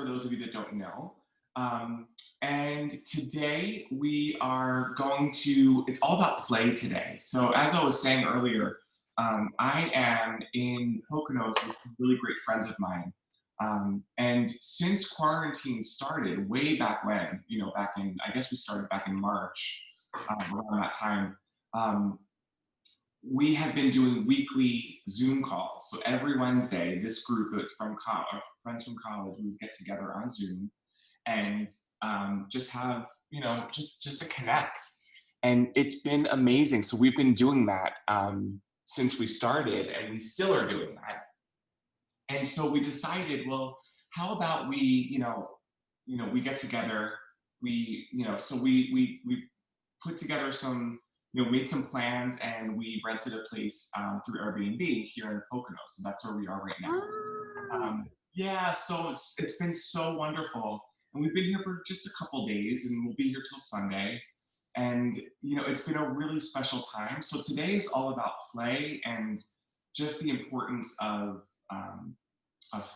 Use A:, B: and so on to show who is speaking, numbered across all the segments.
A: for those of you that don't know. Um, and today we are going to, it's all about play today. So, as I was saying earlier, I am in Poconos with some really great friends of mine. And since quarantine started way back when, back in, I guess we started back in March, around that time, um, we have been doing weekly Zoom calls. So every Wednesday, this group from friends from college, we would get together on Zoom and just have, just to connect. And it's been amazing. So we've been doing that since we started, and we still are doing that. And so we decided, well, how about we get together, so we put together some, made some plans, and we rented a place through Airbnb here in Poconos. So that's where we are right now.
B: Ah,
A: Yeah, so it's been so wonderful, and we've been here for just a couple days, and we'll be here till Sunday. And it's been a really special time. So today is all about play and just the importance of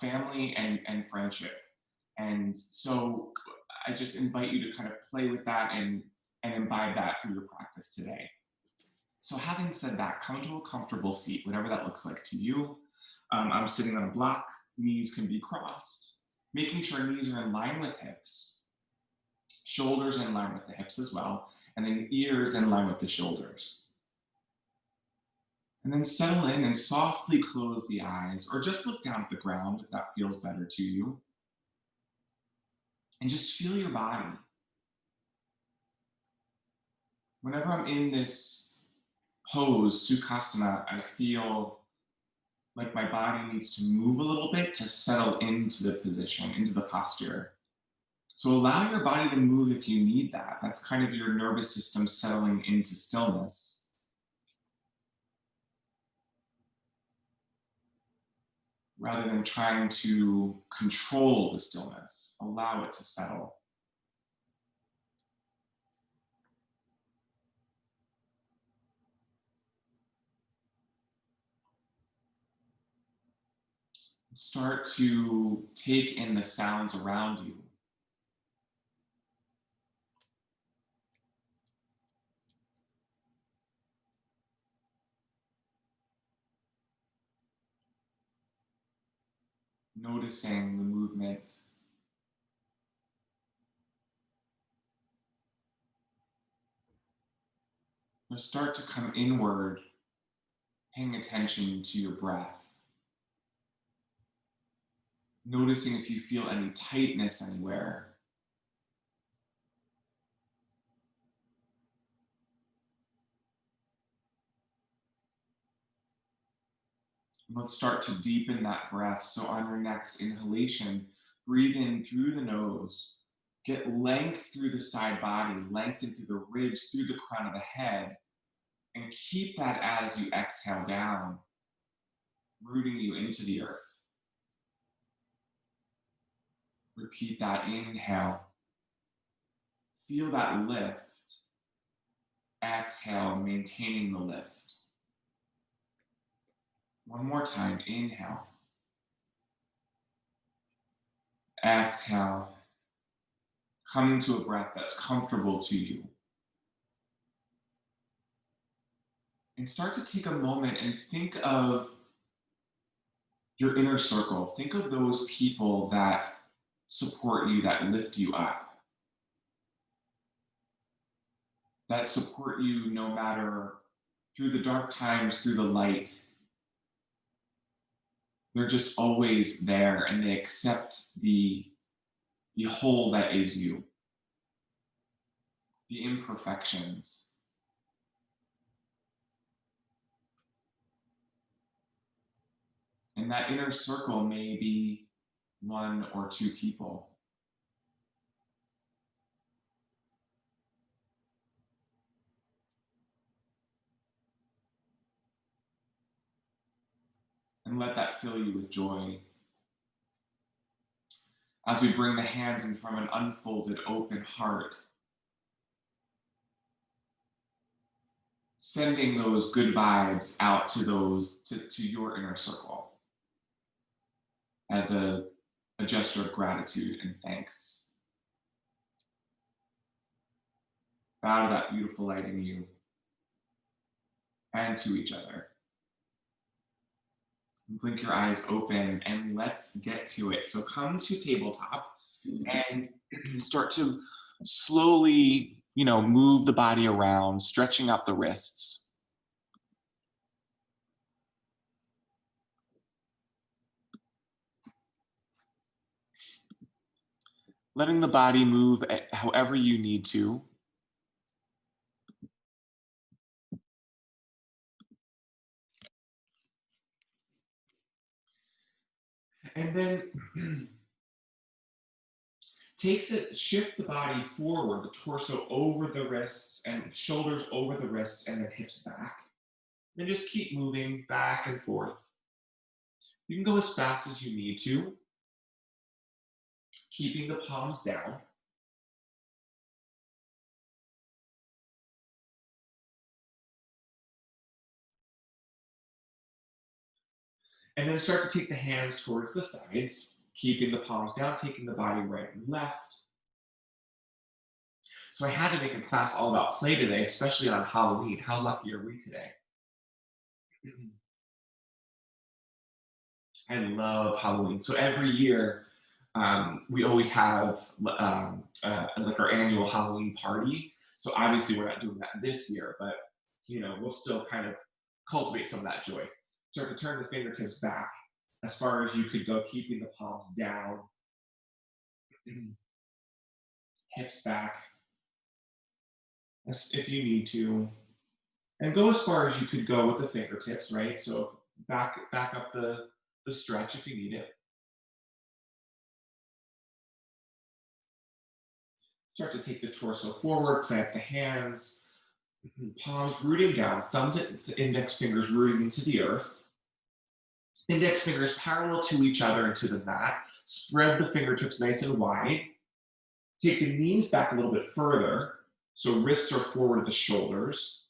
A: family and friendship. And so I just invite you to kind of play with that and imbibe that through your practice today. So having said that, come to a comfortable seat, whatever that looks like to you. I'm sitting on a block, knees can be crossed, making sure knees are in line with hips, shoulders in line with the hips as well, and then ears in line with the shoulders. And then settle in and softly close the eyes, or just look down at the ground if that feels better to you. And just feel your body. Whenever I'm in this pose, Sukhasana, I feel like my body needs to move a little bit to settle into the position, into the posture. So allow your body to move if you need that. That's kind of your nervous system settling into stillness. Rather than trying to control the stillness, allow it to settle. Start to take in the sounds around you. Noticing the movement. Or start to come inward, paying attention to your breath. Noticing if you feel any tightness anywhere. Let's start to deepen that breath. So on your next inhalation, breathe in through the nose. Get length through the side body, lengthen through the ribs, through the crown of the head. And keep that as you exhale down, rooting you into the earth. Repeat that inhale. Feel that lift. Exhale, maintaining the lift. One more time, inhale. Exhale. Come into a breath that's comfortable to you. And start to take a moment and think of your inner circle. Think of those people that support you, that lift you up, that support you no matter through the dark times, through the light. They're just always there, and they accept the whole that is you, the imperfections. And that inner circle may be one or two people. And let that fill you with joy. As we bring the hands in from an unfolded, open heart, sending those good vibes out to your inner circle as a a gesture of gratitude and thanks. Bow to that beautiful light in you and to each other. Blink your eyes open and let's get to it. So come to tabletop and start to slowly, move the body around, stretching out the wrists. Letting the body move however you need to. And then shift the body forward, the torso over the wrists and shoulders over the wrists and then hips back. And just keep moving back and forth. You can go as fast as you need to, keeping the palms down. And then start to take the hands towards the sides, keeping the palms down, taking the body right and left. So I had to make a class all about play today, especially on Halloween. How lucky are we today? I love Halloween. So every year, we always have like our annual Halloween party. So obviously we're not doing that this year, but we'll still kind of cultivate some of that joy. Start to turn the fingertips back as far as you could go, keeping the palms down, hips back, if you need to, and go as far as you could go with the fingertips, right? So back up the stretch if you need it. Start to take the torso forward, plant the hands, palms rooting down, thumbs and index fingers rooting into the earth. Index fingers parallel to each other and to the mat. Spread the fingertips nice and wide. Take the knees back a little bit further, so wrists are forward of the shoulders.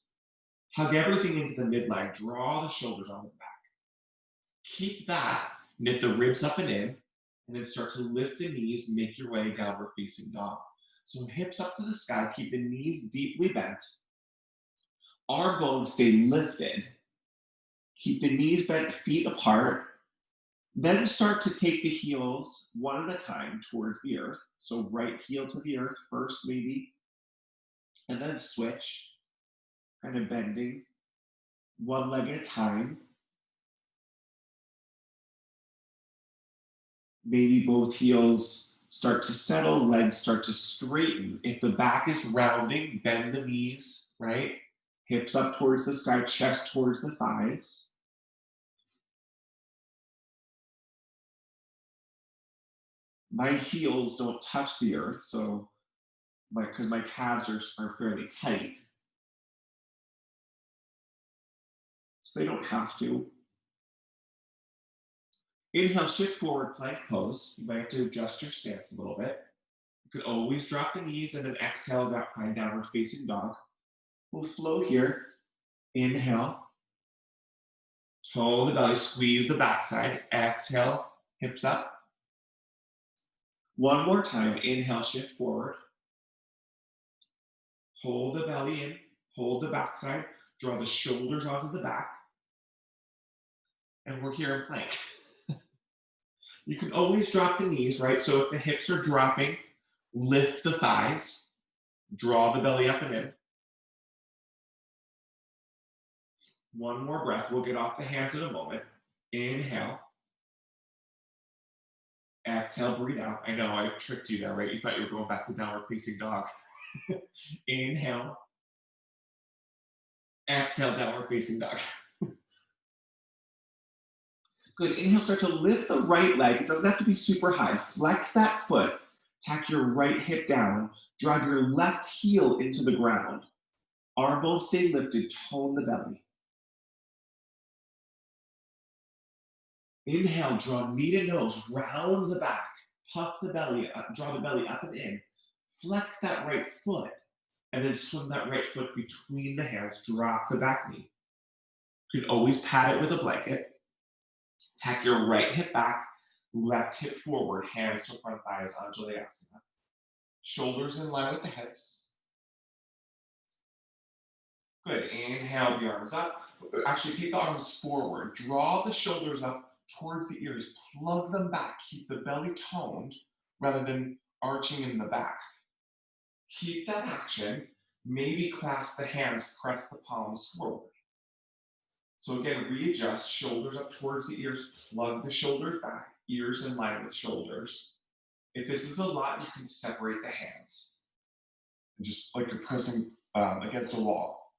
A: Hug everything into the midline. Draw the shoulders on the back. Keep that. Knit the ribs up and in, and then start to lift the knees. Make your way downward facing dog. So hips up to the sky. Keep the knees deeply bent. Arm bones stay lifted. Keep the knees bent, feet apart. Then start to take the heels one at a time towards the earth. So right heel to the earth first, maybe. And then switch, kind of bending, one leg at a time. Maybe both heels start to settle, legs start to straighten. If the back is rounding, bend the knees, right? Hips up towards the sky, chest towards the thighs. My heels don't touch the earth, so because my calves are fairly tight. So they don't have to. Inhale, shift forward, plank pose. You might have to adjust your stance a little bit. You can always drop the knees and then exhale, find downward facing dog. We'll flow here. Inhale. Toe the belly, squeeze the backside. Exhale, hips up. One more time. Inhale, shift forward. Hold the belly in. Hold the backside. Draw the shoulders onto the back. And we're here in plank. You can always drop the knees, right? So if the hips are dropping, lift the thighs. Draw the belly up and in. One more breath. We'll get off the hands in a moment. Inhale. Exhale, breathe out. I know I tricked you there, right? You thought you were going back to downward facing dog. Inhale. Exhale, downward facing dog. Good. Inhale, start to lift the right leg. It doesn't have to be super high. Flex that foot. Tack your right hip down. Drive your left heel into the ground. Arm bones stay lifted. Tone the belly. Inhale, draw knee to nose. Round the back. Puff the belly up. Draw the belly up and in. Flex that right foot. And then swing that right foot between the hands. Drop the back knee. You can always pat it with a blanket. Tack your right hip back. Left hip forward, hands to front thighs, Anjalayasana. Shoulders in line with the hips. Good. Inhale the arms up. Actually, take the arms forward. Draw the shoulders up towards the ears. Plug them back. Keep the belly toned rather than arching in the back. Keep that action. Maybe clasp the hands, press the palms forward. So again, readjust, shoulders up towards the ears, plug the shoulders back, ears in line with shoulders. If this is a lot, you can separate the hands. And just like you're pressing against a wall.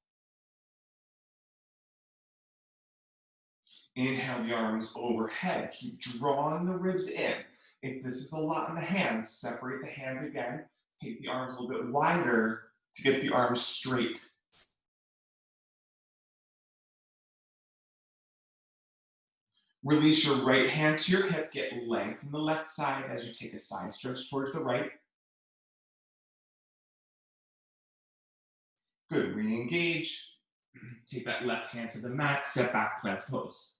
A: Inhale the arms overhead. Keep drawing the ribs in. If this is a lot in the hands, separate the hands again. Take the arms a little bit wider to get the arms straight. Release your right hand to your hip. Get length in the left side as you take a side stretch towards the right. Good. Re-engage. Take that left hand to the mat. Step back, plank pose.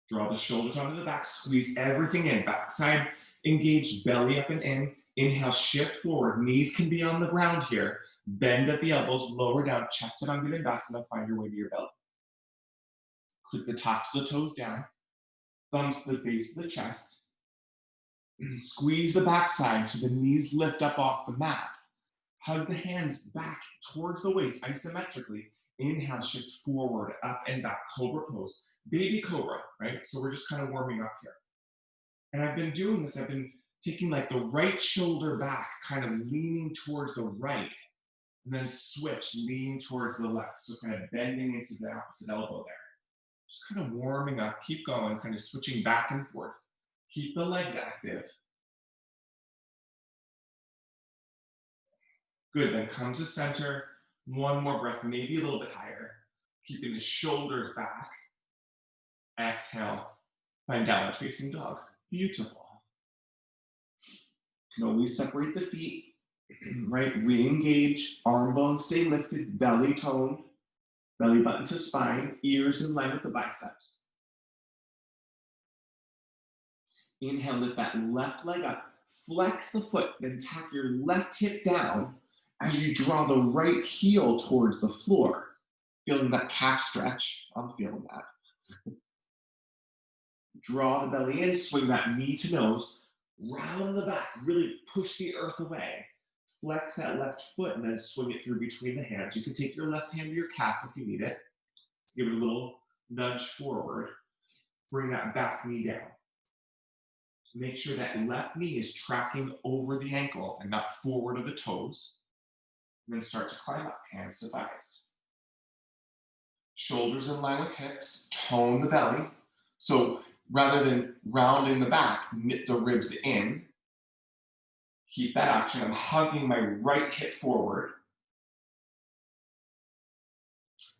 A: Draw the shoulders onto the back. Squeeze everything in. Backside engaged, belly up and in. Inhale, shift forward. Knees can be on the ground here. Bend at the elbows, lower down. Chaturanga Dandasana. Find your way to your belly. Click the tops of the toes down. Thumbs to the base of the chest. Squeeze the backside so the knees lift up off the mat. Hug the hands back towards the waist isometrically. Inhale, shift forward, up and back, cobra pose. Baby cobra, right? So we're just kind of warming up here. And I've been doing this, I've been taking like the right shoulder back, kind of leaning towards the right, and then switch, lean towards the left. So kind of bending into the opposite elbow there. Just kind of warming up, keep going, kind of switching back and forth. Keep the legs active. Good, then come to center. One more breath, maybe a little bit higher. Keeping the shoulders back. Exhale, find downward facing dog. Beautiful. You can always separate the feet, right? Re-engage, arm bones stay lifted, belly toned, belly button to spine, ears in line with the biceps. Inhale, lift that left leg up, flex the foot, then tap your left hip down as you draw the right heel towards the floor. Feeling that calf stretch? I'm feeling that. Draw the belly in, swing that knee to nose, round the back, really push the earth away. Flex that left foot and then swing it through between the hands. You can take your left hand to your calf if you need it. Give it a little nudge forward. Bring that back knee down. Make sure that left knee is tracking over the ankle and not forward of the toes. And then start to climb up, hands to thighs. Shoulders in line with hips, tone the belly. So rather than rounding the back, knit the ribs in. Keep that action. I'm hugging my right hip forward.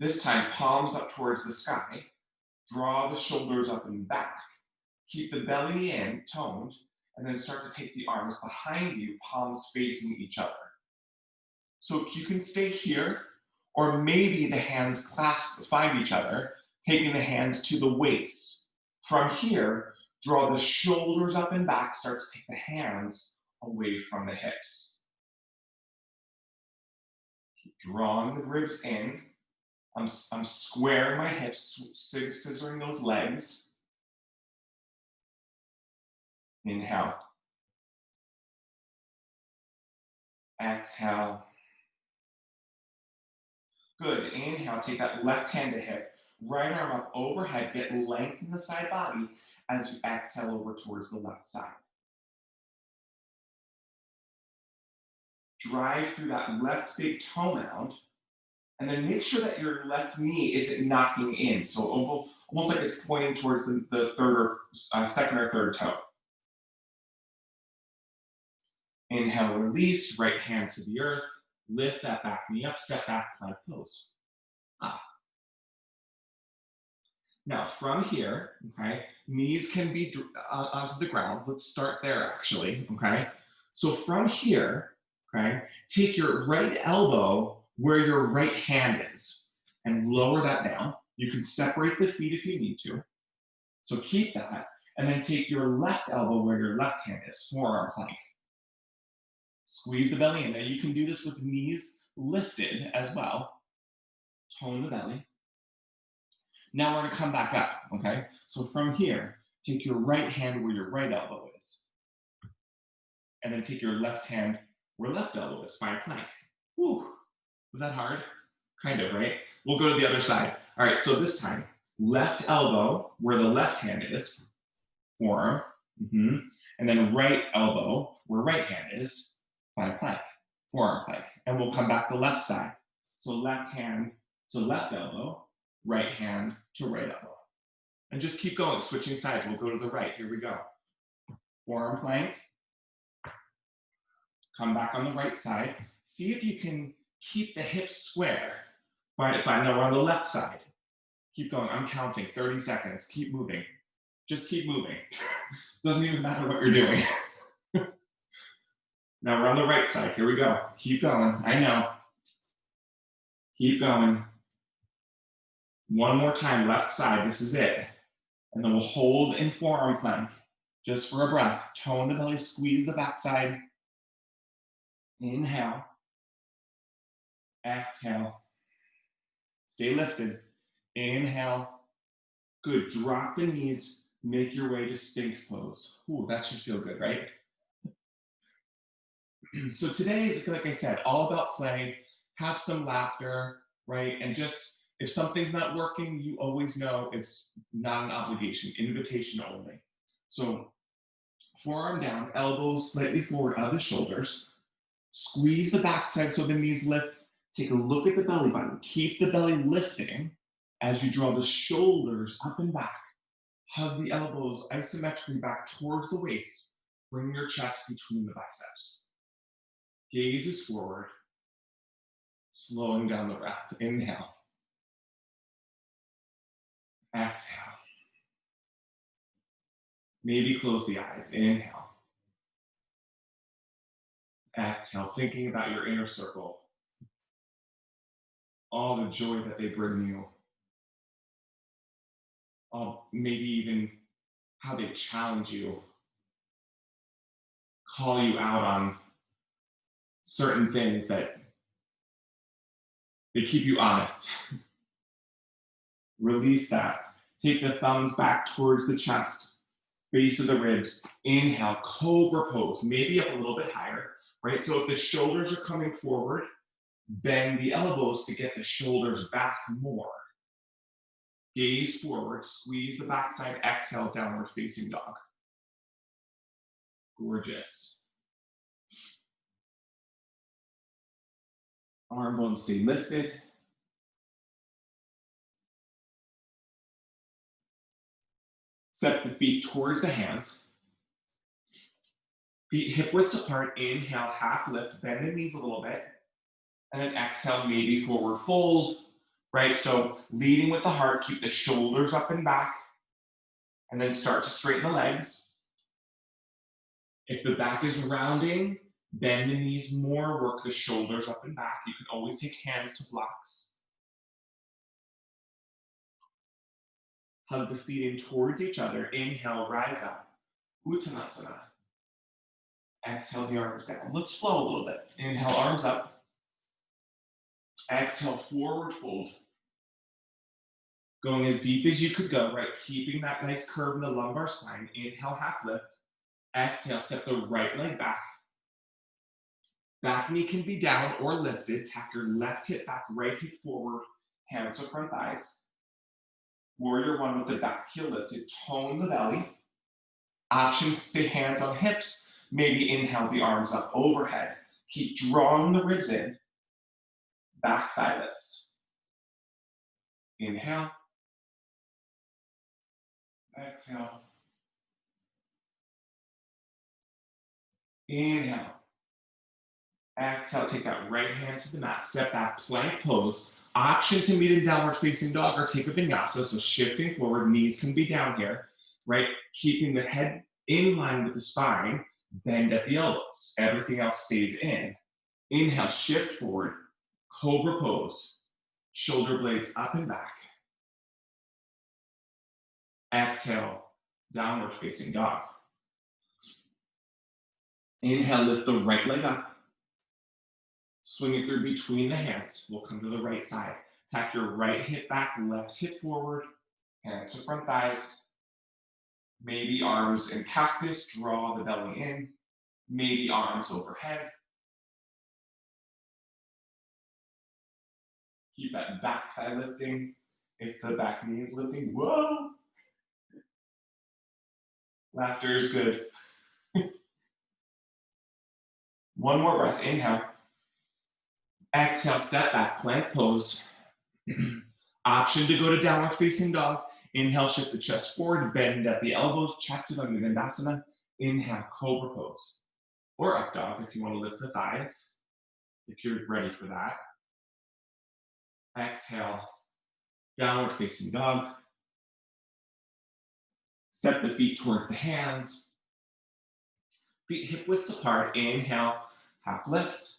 A: This time, palms up towards the sky. Draw the shoulders up and back. Keep the belly in, toned, and then start to take the arms behind you, palms facing each other. So you can stay here, or maybe the hands find each other, taking the hands to the waist. From here, draw the shoulders up and back, start to take the hands away from the hips. Keep drawing the ribs in. I'm squaring my hips, scissoring those legs. Inhale. Exhale. Good. Inhale, take that left hand to hip. Right arm up overhead. Get length in the side body as you exhale over towards the left side. Drive through that left big toe mound. And then make sure that your left knee isn't knocking in. So almost like it's pointing towards the third or second or third toe. Inhale, release, right hand to the earth. Lift that back knee up, step back, plank pose. Now from here, okay, knees can be onto the ground. Let's start there actually, okay? So from here, okay, take your right elbow where your right hand is and lower that down. You can separate the feet if you need to. So keep that, and then take your left elbow where your left hand is, forearm plank. Squeeze the belly in. Now you can do this with knees lifted as well. Tone the belly. Now we're gonna come back up, okay? So from here, take your right hand where your right elbow is. And then take your left hand where left elbow is, spine plank. Woo, was that hard? Kind of, right? We'll go to the other side. All right, so this time, left elbow where the left hand is, forearm. And then right elbow where right hand is, spine plank, forearm plank. And we'll come back the left side. So left hand to left elbow, right hand to right elbow. And just keep going, switching sides. We'll go to the right. Here we go. Forearm plank. Come back on the right side. See if you can keep the hips square. Find now we're on the left side. Keep going. I'm counting 30 seconds. Keep moving. Just keep moving. Doesn't even matter what you're doing. Now we're on the right side. Here we go. Keep going. I know. Keep going. One more time, left side. This is it. And then we'll hold in forearm plank just for a breath. Tone the belly, squeeze the backside. Inhale. Exhale. Stay lifted. Inhale. Good. Drop the knees. Make your way to Sphinx pose. Ooh, that should feel good, right? So today is, like I said, all about play. Have some laughter, right? And just, if something's not working, you always know it's not an obligation, invitation only. So forearm down, elbows slightly forward out of the shoulders. Squeeze the backside so the knees lift. Take a look at the belly button. Keep the belly lifting as you draw the shoulders up and back. Hug the elbows isometrically back towards the waist. Bring your chest between the biceps. Gaze is forward. Slowing down the breath. Inhale. Exhale. Maybe close the eyes. Inhale. Exhale, thinking about your inner circle. All the joy that they bring you. Maybe even how they challenge you. Call you out on certain things that they keep you honest. Release that. Take the thumbs back towards the chest, base of the ribs. Inhale, cobra pose, maybe up a little bit higher, right? So if the shoulders are coming forward, bend the elbows to get the shoulders back more. Gaze forward, squeeze the backside, exhale, downward facing dog. Gorgeous. Arm bones stay lifted. Step the feet towards the hands. Feet hip widths apart. Inhale, half lift, bend the knees a little bit. And then exhale, maybe forward fold, right? So leading with the heart, keep the shoulders up and back. And then start to straighten the legs. If the back is rounding, bend the knees more, work the shoulders up and back. You can always take hands to blocks. Hug the feet in towards each other. Inhale, rise up. Uttanasana. Exhale, the arms down. Let's flow a little bit. Inhale, arms up. Exhale, forward fold. Going as deep as you could go, right? Keeping that nice curve in the lumbar spine. Inhale, half lift. Exhale, step the right leg back. Back knee can be down or lifted. Tap your left hip back, right hip forward. Hands to front thighs. Warrior one with the back heel lifted. Tone the belly. Option to stay hands on hips. Maybe inhale the arms up overhead. Keep drawing the ribs in. Back thigh lifts. Inhale. Exhale. Inhale. Exhale, take that right hand to the mat. Step back, plank pose. Option to meet in downward facing dog or take a vinyasa. So shifting forward, knees can be down here, right? Keeping the head in line with the spine, bend at the elbows. Everything else stays in. Inhale, shift forward, cobra pose. Shoulder blades up and back. Exhale, downward facing dog. Inhale, lift the right leg up. Swing it through between the hands. We'll come to the right side. Tack your right hip back, left hip forward, hands to front thighs. Maybe arms in cactus, draw the belly in. Maybe arms overhead. Keep that back thigh lifting. If the back knee is lifting, whoa. Laughter is good. One more breath, inhale. Exhale, step back, plank pose. Option to go to downward facing dog. Inhale, shift the chest forward, bend at the elbows, Chaturanga Dandasana. Inhale, cobra pose. Or up dog if you want to lift the thighs, if you're ready for that. Exhale, downward facing dog. Step the feet towards the hands. Feet hip widths apart. Inhale, half lift.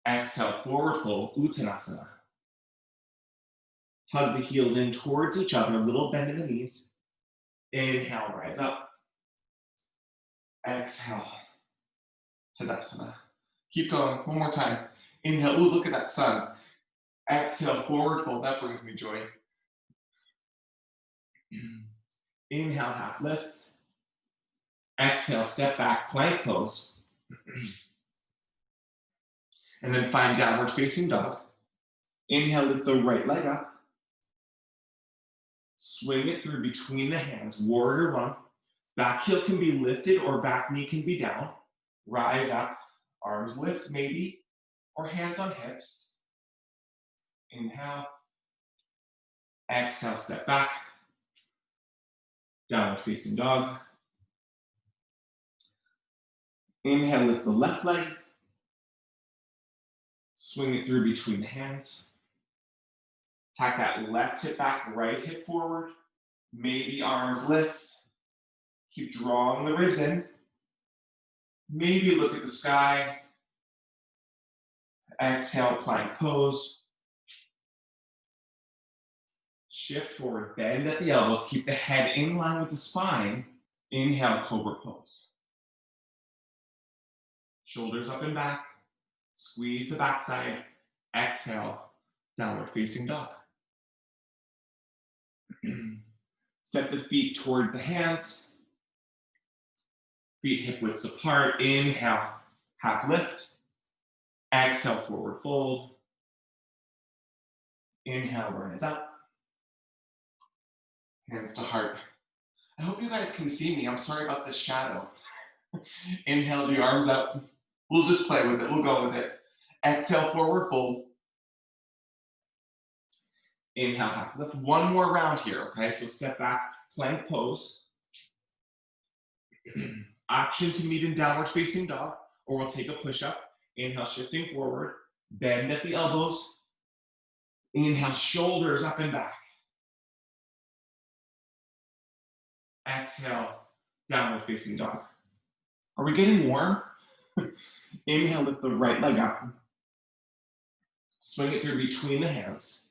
A: Exhale, forward fold, Uttanasana. Hug the heels in towards each other, a little bend in the knees. Inhale, rise up. Exhale, Tadasana. Keep going, one more time. Inhale, ooh, look at that sun. Exhale, forward fold, that brings me joy. Inhale, half lift. Exhale, step back, plank pose. And then find downward facing dog. Inhale, lift the right leg up. Swing it through between the hands, warrior one. Back heel can be lifted or back knee can be down. Rise up, arms lift maybe, or hands on hips. Inhale. Exhale, step back. Downward facing dog. Inhale, lift the left leg. Swing it through between the hands. Tack that left hip back, right hip forward. Maybe arms lift. Keep drawing the ribs in. Maybe look at the sky. Exhale, plank pose. Shift forward, bend at the elbows. Keep the head in line with the spine. Inhale, cobra pose. Shoulders up and back. Squeeze the backside. Exhale, downward facing dog. Step the feet toward the hands. Feet hip widths apart. Inhale, half lift. Exhale, forward fold. Inhale, rise up. Hands to heart. I hope you guys can see me. I'm sorry about this shadow. Inhale, the arms up. We'll just play with it. We'll go with it. Exhale, forward fold. Inhale, half lift. One more round here, okay? So step back, plank pose. Option to meet in downward facing dog, or we'll take a push-up. Inhale, shifting forward. Bend at the elbows. Inhale, shoulders up and back. Exhale, downward facing dog. Are we getting warm? Inhale, lift the right leg up. Swing it through between the hands.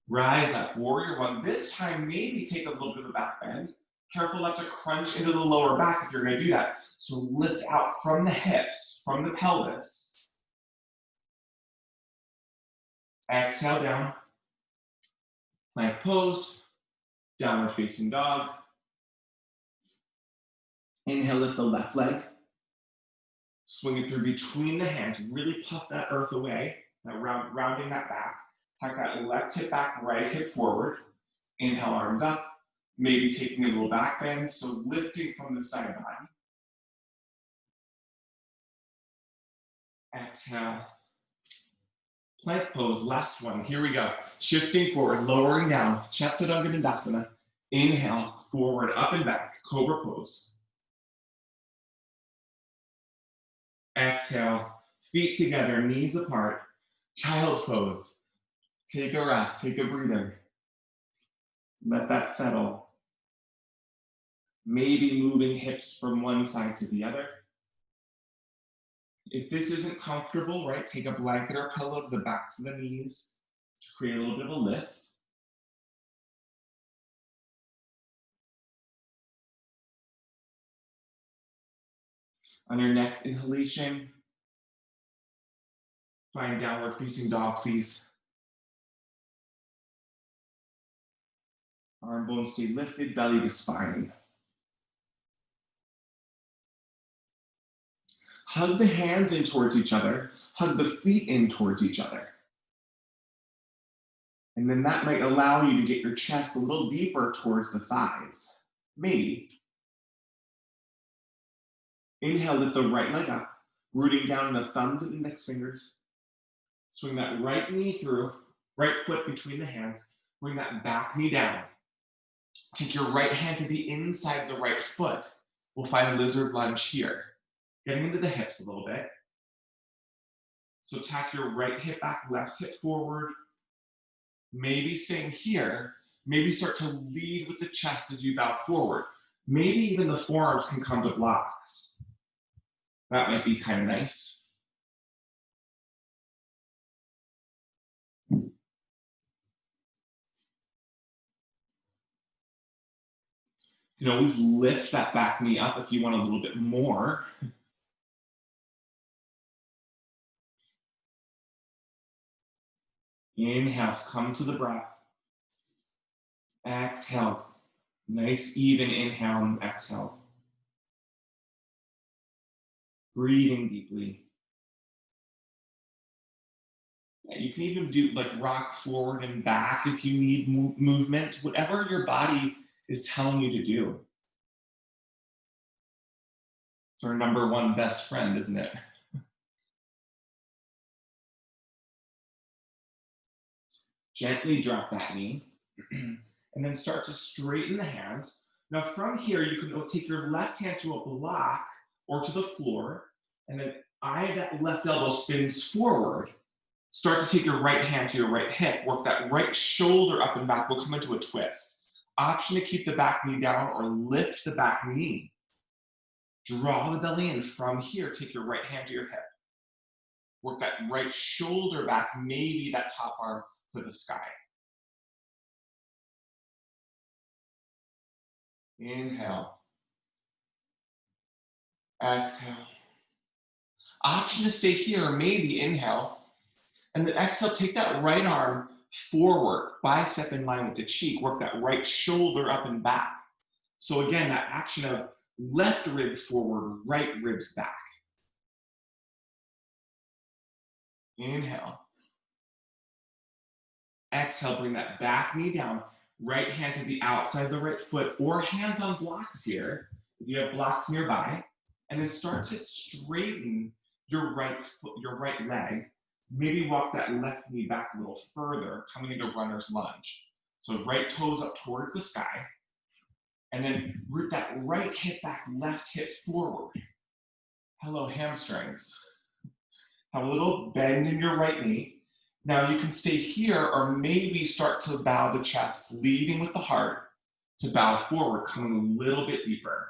A: Rise up, warrior one. This time, maybe take a little bit of a back bend. Careful not to crunch into the lower back if you're gonna do that. So lift out from the hips, from the pelvis. Exhale down. Plank pose, downward facing dog. Inhale, lift the left leg. Swing it through between the hands. Really puff that earth away, rounding that back. Tuck that left hip back, right hip forward. Inhale, arms up. Maybe taking a little back bend, so lifting from the side body. Exhale. Plank pose, last one. Here we go. Shifting forward, lowering down. Chaturanga Dandasana. Inhale, forward, up and back. Cobra pose. Exhale, feet together, knees apart. Child's pose. Take a rest, take a breather. Let that settle. Maybe moving hips from one side to the other. If this isn't comfortable, right, take a blanket or pillow to the backs of the knees to create a little bit of a lift. On your next inhalation, find downward facing dog, please. Arm bones stay lifted, belly to spine. Hug the hands in towards each other, hug the feet in towards each other. And then that might allow you to get your chest a little deeper towards the thighs. Maybe. Inhale, lift the right leg up, rooting down the thumbs and index fingers. Swing that right knee through, right foot between the hands. Bring that back knee down. Take your right hand to the inside of the right foot. We'll find lizard lunge here. Getting into the hips a little bit. So tack your right hip back, left hip forward. Maybe staying here. Maybe start to lead with the chest as you bow forward. Maybe even the forearms can come to blocks. That might be kind of nice. You can always lift that back knee up if you want a little bit more. Inhale, come to the breath. Exhale. Nice even inhale and exhale. Breathing deeply. You can even do like rock forward and back if you need movement, whatever your body is telling you to do. It's our number one best friend, isn't it? Gently drop that knee and then start to straighten the hands. Now from here, you can take your left hand to a block or to the floor, and then that left elbow spins forward. Start to take your right hand to your right hip, work that right shoulder up and back. We'll come into a twist. Option to keep the back knee down or lift the back knee. Draw the belly in. From here, take your right hand to your hip. Work that right shoulder back, maybe that top arm to the sky. Inhale. Exhale. Option to stay here, maybe inhale. And then exhale, take that right arm forward, bicep in line with the cheek. Work that right shoulder up and back. So again, that action of left rib forward, right ribs back. Inhale. Exhale, bring that back knee down. Right hand to the outside of the right foot or hands on blocks here. If you have blocks nearby. And then start to straighten your right foot, your right leg. Maybe walk that left knee back a little further, coming into runner's lunge. So right toes up towards the sky. And then root that right hip back, left hip forward. Hello, hamstrings. Have a little bend in your right knee. Now you can stay here or maybe start to bow the chest, leading with the heart to bow forward, coming a little bit deeper.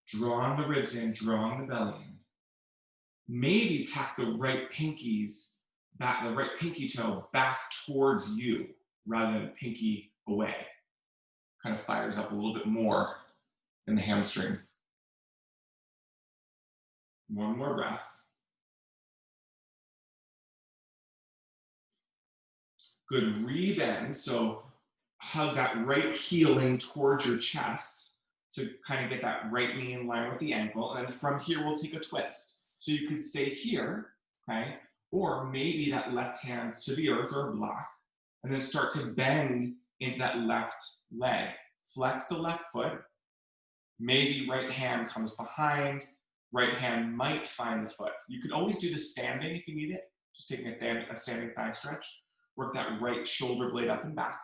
A: Drawing the ribs in, drawing the belly in. Maybe tack the right pinkies back, the right pinky toe back towards you rather than pinky away. Kind of fires up a little bit more in the hamstrings. One more breath. Good, rebend. So hug that right heel in towards your chest to kind of get that right knee in line with the ankle. And then from here, we'll take a twist. So you can stay here, okay? Or maybe that left hand to the earth or block, and then start to bend into that left leg. Flex the left foot. Maybe right hand comes behind. Right hand might find the foot. You can always do the standing if you need it. Just taking a standing thigh stretch. Work that right shoulder blade up and back.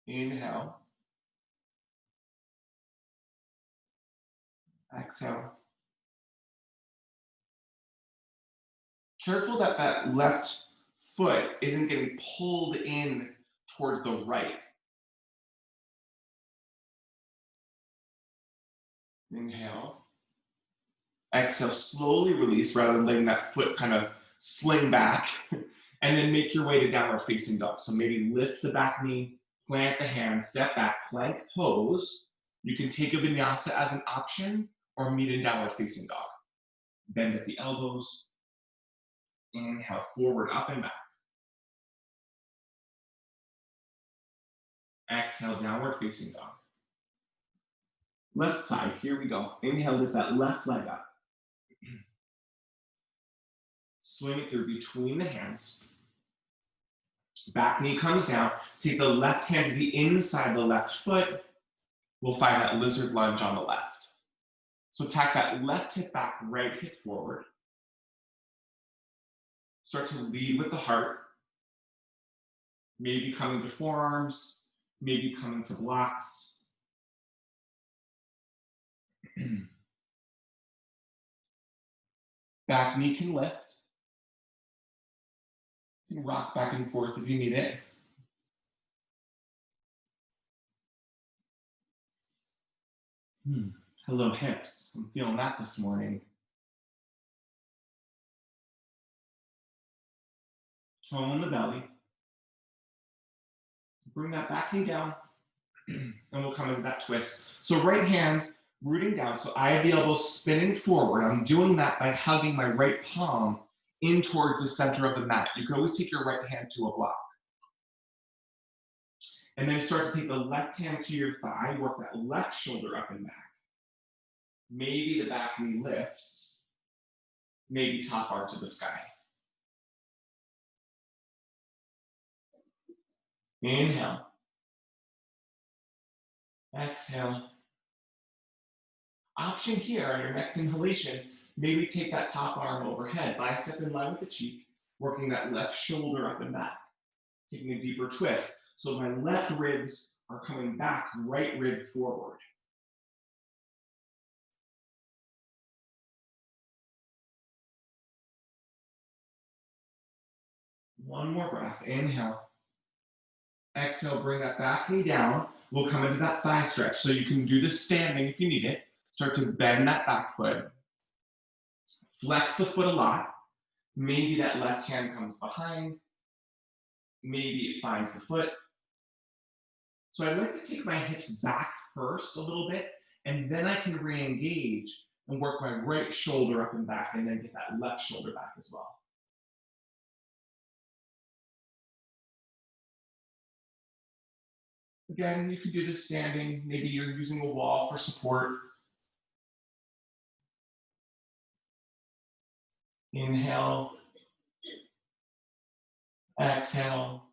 A: Inhale. Exhale. Careful that that left foot isn't getting pulled in towards the right. Inhale. Exhale, slowly release rather than letting that foot kind of sling back. And then make your way to downward facing dog. So maybe lift the back knee, Plant the hands, step back, plank pose. You can take a vinyasa as an option or meet in downward facing dog. Bend at the elbows. Inhale, forward, up and back. Exhale, downward facing dog. Left side, here we go. Inhale, lift that left leg up. Swing it through between the hands. Back knee comes down. Take the left hand to the inside of the left foot. We'll find that lizard lunge on the left. So tack that left hip back, right hip forward. Start to lead with the heart. Maybe coming to forearms, maybe coming to blocks. Back knee can lift. You can rock back and forth if you need it. Hello, hips. I'm feeling that this morning. Tone the belly. Bring that back knee down, and we'll come into that twist. So right hand rooting down, so I have the elbows spinning forward. I'm doing that by hugging my right palm in towards the center of the mat. You can always take your right hand to a block. And then start to take the left hand to your thigh, work that left shoulder up and back. Maybe the back knee lifts, maybe top arm to the sky. Inhale. Exhale. Option here on your next inhalation, maybe take that top arm overhead, bicep in line with the cheek, working that left shoulder up and back, taking a deeper twist. So my left ribs are coming back, right rib forward. One more breath, inhale. Exhale, bring that back knee down. We'll come into that thigh stretch. So you can do this standing if you need it. Start to bend that back foot. Flex the foot a lot. Maybe that left hand comes behind. Maybe it finds the foot. So I like to take my hips back first a little bit, and then I can re-engage and work my right shoulder up and back, and then get that left shoulder back as well. Again, you can do this standing. Maybe you're using a wall for support. Inhale. Exhale.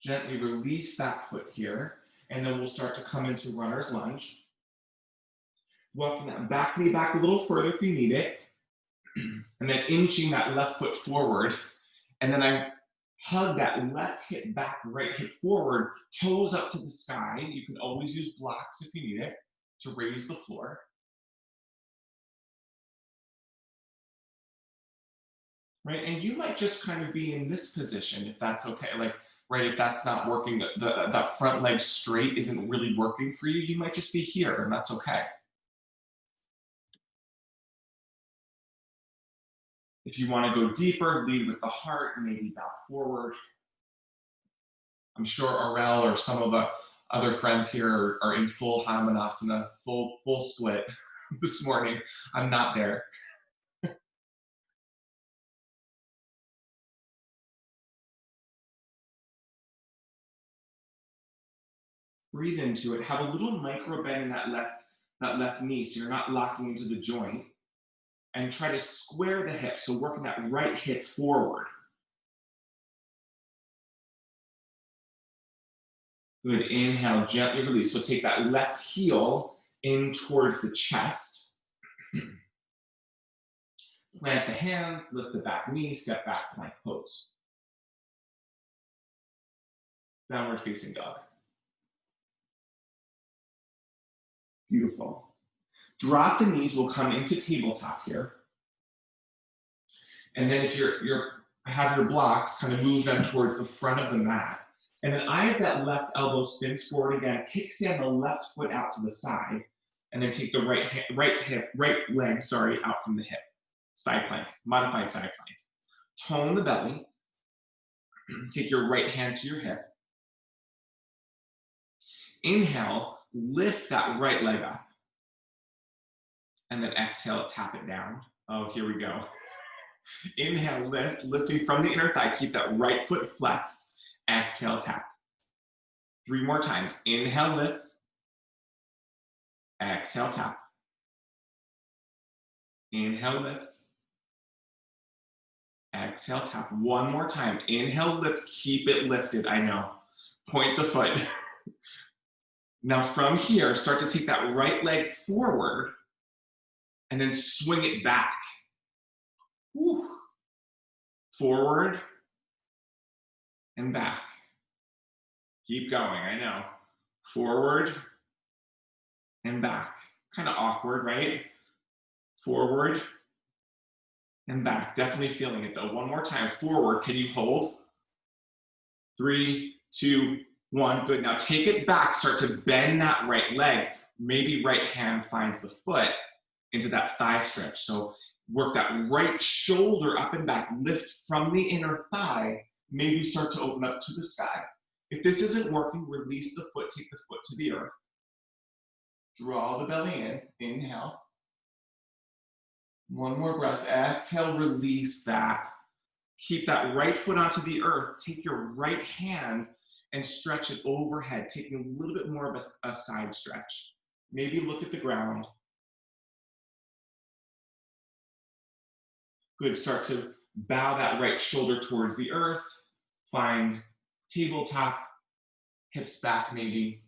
A: Gently release that foot here, and then we'll start to come into runner's lunge. Walking that back knee back a little further if you need it, and then inching that left foot forward. And then I hug that left hip back, right hip forward, toes up to the sky. You can always use blocks if you need it to raise the floor. Right, and you might just kind of be in this position if that's okay. Like, right, if that's not working, that front leg straight isn't really working for you, you might just be here, and that's okay. If you want to go deeper, lead with the heart, maybe bow forward. I'm sure Aurel or some of the other friends here are in full Hanumanasana, full split this morning. I'm not there. Breathe into it. Have a little micro bend in that left knee, so you're not locking into the joint. And try to square the hip, so working that right hip forward. Good, inhale, gently release. So take that left heel in towards the chest. Plant the hands, lift the back knee, step back, plank pose. Downward facing dog. Beautiful. Drop the knees, we'll come into tabletop here. And then if you're have your blocks, kind of move them towards the front of the mat. And then I have that left elbow spins forward again, kickstand the left foot out to the side, and then take the right leg, out from the hip. Side plank, modified side plank. Tone the belly, Take your right hand to your hip. Inhale, lift that right leg up. And then exhale, tap it down. Oh, here we go. Inhale, lift, lifting from the inner thigh. Keep that right foot flexed. Exhale, tap. 3 more times. Inhale, lift. Exhale, tap. Inhale, lift. Exhale, tap. 1 more time. Inhale, lift. Keep it lifted. I know. Point the foot. Now from here, start to take that right leg forward and then swing it back. Woo. Forward and back. Keep going, I know. Forward and back. Kind of awkward, right? Forward and back. Definitely feeling it though. 1 more time. Forward. Can you hold? 3, 2, 1. Good. Now take it back. Start to bend that right leg. Maybe right hand finds the foot into that thigh stretch. So work that right shoulder up and back. Lift from the inner thigh. Maybe start to open up to the sky. If this isn't working, release the foot. Take the foot to the earth. Draw the belly in. Inhale. 1 more breath. Exhale, release that. Keep that right foot onto the earth. Take your right hand and stretch it overhead, taking a little bit more of a side stretch. Maybe look at the ground. Good. Start to bow that right shoulder towards the earth. Find tabletop, hips back maybe.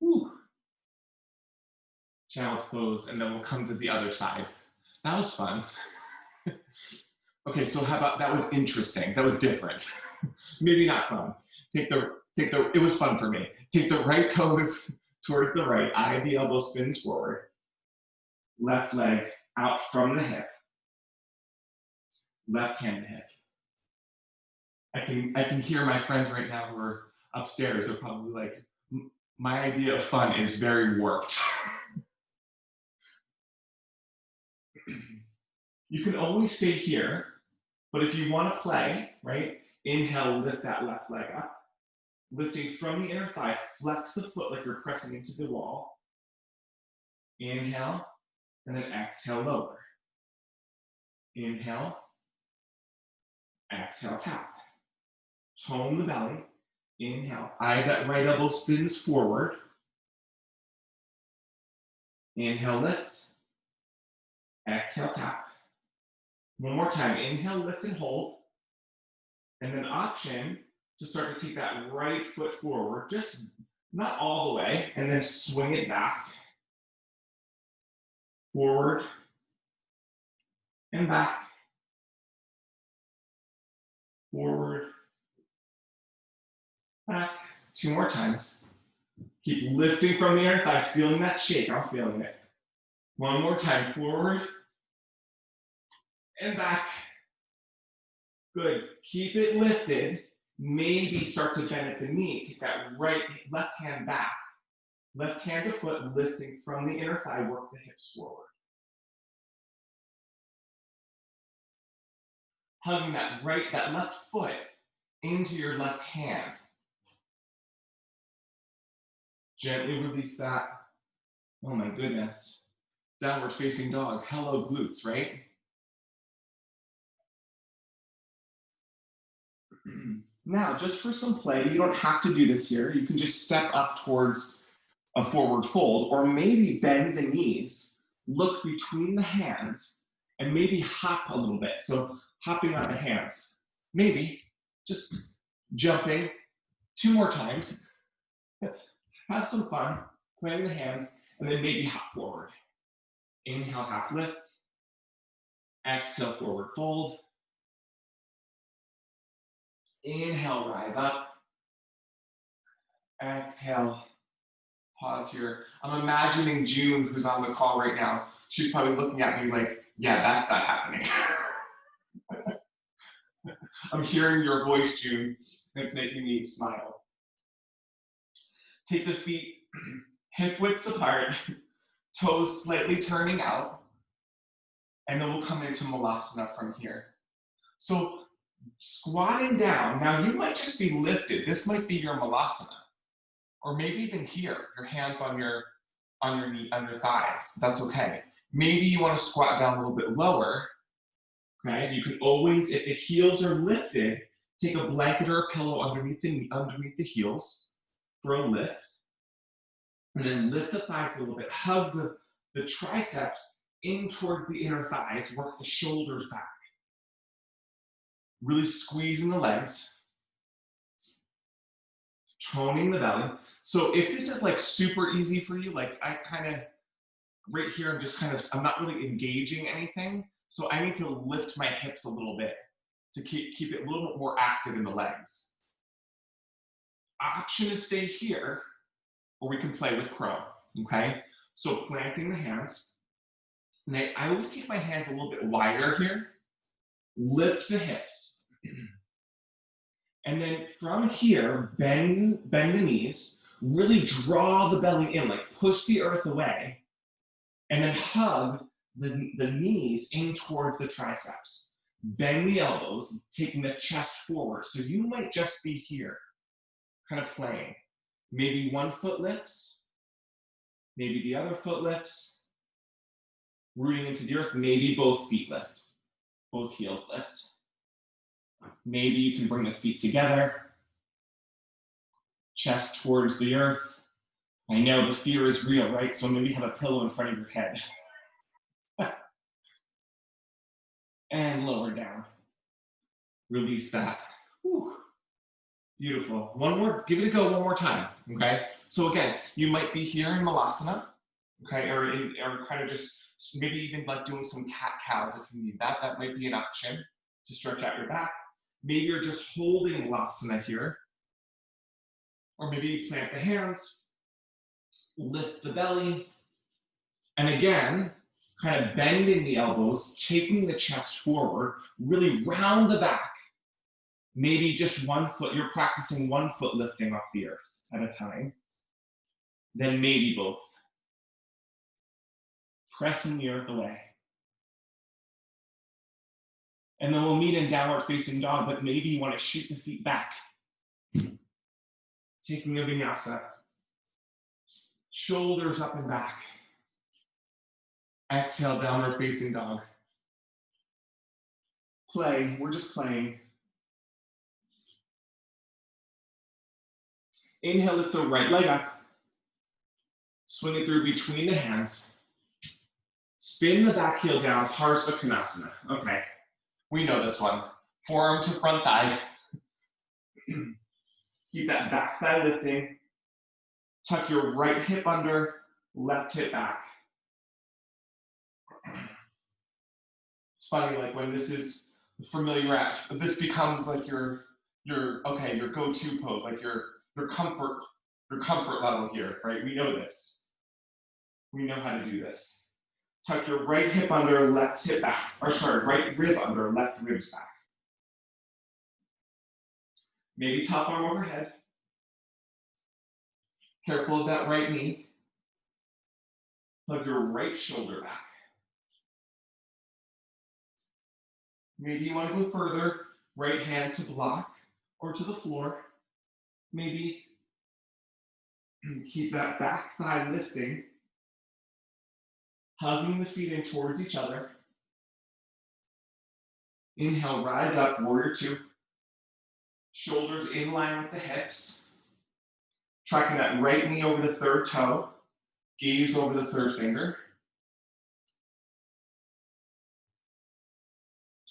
A: Woo. Child pose, and then we'll come to the other side. That was fun. Okay, so how about, that was interesting. That was different. Maybe not fun. It was fun for me. Take the right toes towards the right, eye of the elbow spins forward. Left leg out from the hip. Left hand to hip. I can hear my friends right now who are upstairs. They're probably like, my idea of fun is very warped. You can always stay here, but if you want to play, right? Inhale, lift that left leg up. Lifting from the inner thigh, flex the foot like you're pressing into the wall. Inhale, and then exhale, lower. Inhale, exhale, tap. Tone the belly. Inhale, eye of that right elbow spins forward. Inhale, lift. Exhale, tap. 1 more time. Inhale, lift and hold. And then option to start to take that right foot forward, just not all the way, and then swing it back. Forward and back. Forward, back. 2 more times. Keep lifting from the inner thigh, feeling that shake. I'm feeling it. 1 more time. Forward and back. Good. Keep it lifted. Maybe start to bend at the knee. Take that left hand back. Left hand to foot, lifting from the inner thigh. Work the hips forward. Hugging that left foot into your left hand. Gently release that. Oh my goodness. Downward facing dog. Hello glutes, right? Now, just for some play, you don't have to do this here. You can just step up towards a forward fold, or maybe bend the knees, look between the hands, and maybe hop a little bit. So hopping on the hands. Maybe just jumping 2 more times. Have some fun, playing the hands, and then maybe hop forward. Inhale, half lift. Exhale, forward fold. Inhale, rise up. Exhale, pause here. I'm imagining June, who's on the call right now. She's probably looking at me like, yeah, that's not happening. I'm hearing your voice, June, and it's making me smile. Take the feet hip widths apart, toes slightly turning out, and then we'll come into Malasana from here. So Squatting down. Now you might just be lifted. This might be your malasana, or maybe even here, your hands on your knee, on your thighs. That's okay. Maybe you want to squat down a little bit lower. Okay, you can always, if the heels are lifted, take a blanket or a pillow underneath the heels for a lift, and then lift the thighs a little bit. Hug the triceps in toward the inner thighs. Work the shoulders back. Really squeezing the legs, toning the belly. So if this is like super easy for you, like I kind of right here, I'm not really engaging anything. So I need to lift my hips a little bit to keep it a little bit more active in the legs. Option to stay here, or we can play with crow, okay? So planting the hands. And I always take my hands a little bit wider here. Lift the hips. And then from here, bend the knees. Really draw the belly in, like push the earth away. And then hug the knees in toward the triceps. Bend the elbows, taking the chest forward. So you might just be here, kind of playing. Maybe one foot lifts, maybe the other foot lifts, rooting into the earth. Maybe both feet lift, both heels lift. Maybe you can bring the feet together, chest towards the earth. I know the fear is real, right? So maybe have a pillow in front of your head. And lower down. Release that. Whew. Beautiful. One more, give it a go one more time, okay? So again, you might be here in Malasana, okay? Or kind of just, maybe even like doing some cat-cows if you need that. That might be an option to stretch out your back. Maybe you're just holding Malasana here. Or maybe you plant the hands, lift the belly, and again, kind of bending the elbows, taking the chest forward, really round the back. Maybe just one foot, you're practicing one foot lifting off the earth at a time. Then maybe both. Pressing the earth away. And then we'll meet in downward facing dog, but maybe you want to shoot the feet back. Taking a vinyasa. Shoulders up and back. Exhale, downward facing dog. Play, we're just playing. Inhale, lift the right leg up. Swing it through between the hands. Spin the back heel down, Parsva Konasana. Okay, we know this one. Forearm to front thigh. Keep that back thigh lifting. Tuck your right hip under, left hip back. It's funny, like when this is familiar, this becomes like your go-to pose, like your comfort level here, right? We know this. We know how to do this. Tuck your right hip under, left hip back. Or sorry, right rib under, left ribs back. Maybe top arm overhead. Careful of that right knee. Hug your right shoulder back. Maybe you want to go further. Right hand to block or to the floor. Maybe keep that back thigh lifting. Hugging the feet in towards each other. Inhale, rise up, warrior two. Shoulders in line with the hips. Tracking that right knee over the third toe. Gaze over the third finger.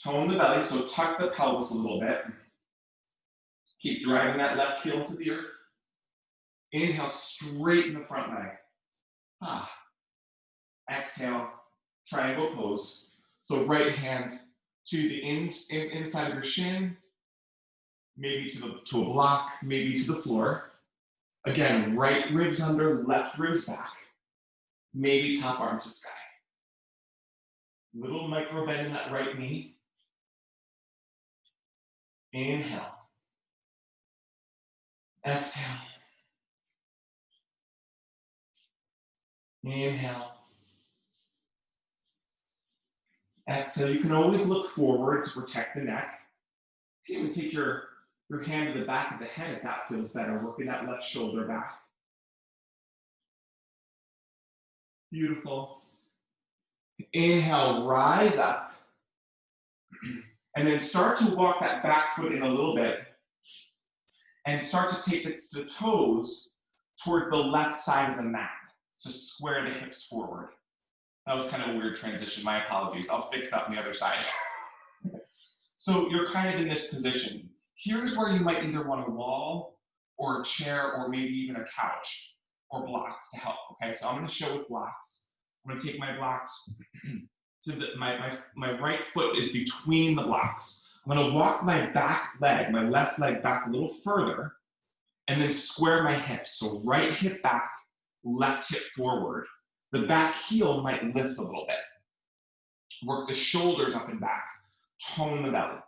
A: Tone the belly, so tuck the pelvis a little bit. Keep driving that left heel to the earth. Inhale, straighten the front leg. Exhale, triangle pose. So right hand to the inside of your shin, maybe to a block, maybe to the floor. Again, right ribs under, left ribs back. Maybe top arm to sky. Little micro bend in that right knee. Inhale. Exhale. Inhale. Exhale. You can always look forward to protect the neck. You can take your hand to the back of the head if that feels better, working that left shoulder back. Beautiful. Inhale, rise up. And then start to walk that back foot in a little bit and start to take the toes toward the left side of the mat. Just square the hips forward. That was kind of a weird transition. My apologies. I'll fix that on the other side. So you're kind of in this position. Here's where you might either want a wall or a chair or maybe even a couch or blocks to help. Okay, so I'm going to show with blocks. I'm going to take my blocks to my right foot is between the blocks. I'm going to walk my back leg, my left leg back a little further and then square my hips. So right hip back, left hip forward. The back heel might lift a little bit. Work the shoulders up and back. Tone the belly.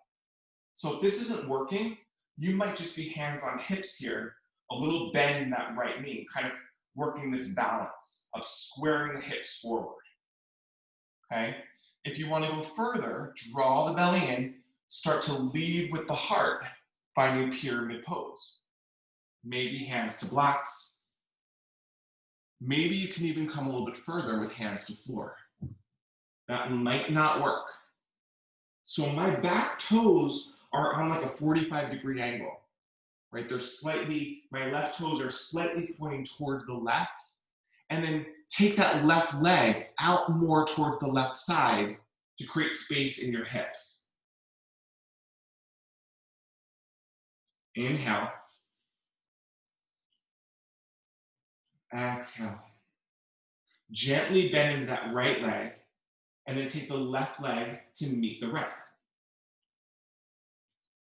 A: So if this isn't working, you might just be hands on hips here, a little bend in that right knee, kind of working this balance of squaring the hips forward. Okay? If you want to go further, draw the belly in, start to lead with the heart, finding pyramid pose. Maybe hands to blocks. Maybe you can even come a little bit further with hands to floor. That might not work. So my back toes are on like a 45-degree angle, right? They're slightly, my left toes are slightly pointing towards the left, and then take that left leg out more toward the left side to create space in your hips. Inhale. Exhale. Gently bend into that right leg, and then take the left leg to meet the right.